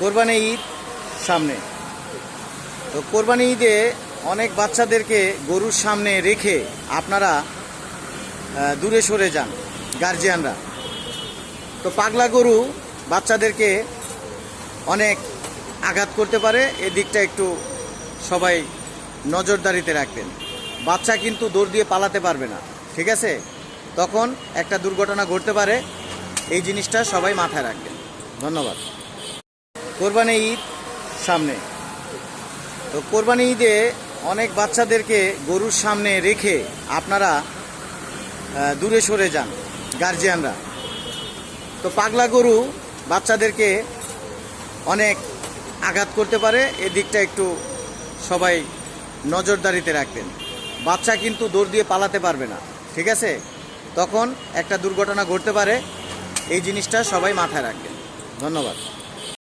কোরবানি ঈদ সামনে। তো কোরবানি ঈদে অনেক বাচ্চাদেরকে গরুর সামনে রেখে আপনারা দূরে সরে যান গার্জিয়ানরা। তো পাগলা গরু বাচ্চাদেরকে অনেক আঘাত করতে পারে, এদিকটা একটু সবাই নজরদারিতে রাখবেন। বাচ্চা কিন্তু দৌড় দিয়ে পালাতে পারবে না, ঠিক আছে? তখন একটা দুর্ঘটনা ঘটতে পারে, এই জিনিসটা সবাই মাথায় রাখবেন। ধন্যবাদ। কোরবানি ঈদ সামনে। তো কোরবানি ঈদে অনেক বাচ্চাদেরকে গরুর সামনে রেখে আপনারা দূরে সরে যান গার্জিয়ানরা। তো পাগলা গরু বাচ্চাদেরকে অনেক আঘাত করতে পারে, এদিকটা একটু সবাই নজরদারিতে রাখবেন। বাচ্চা কিন্তু দৌড় দিয়ে পালাতে পারবে না, ঠিক আছে? তখন একটা দুর্ঘটনা ঘটতে পারে, এই জিনিসটা সবাই মাথায় রাখবেন। ধন্যবাদ।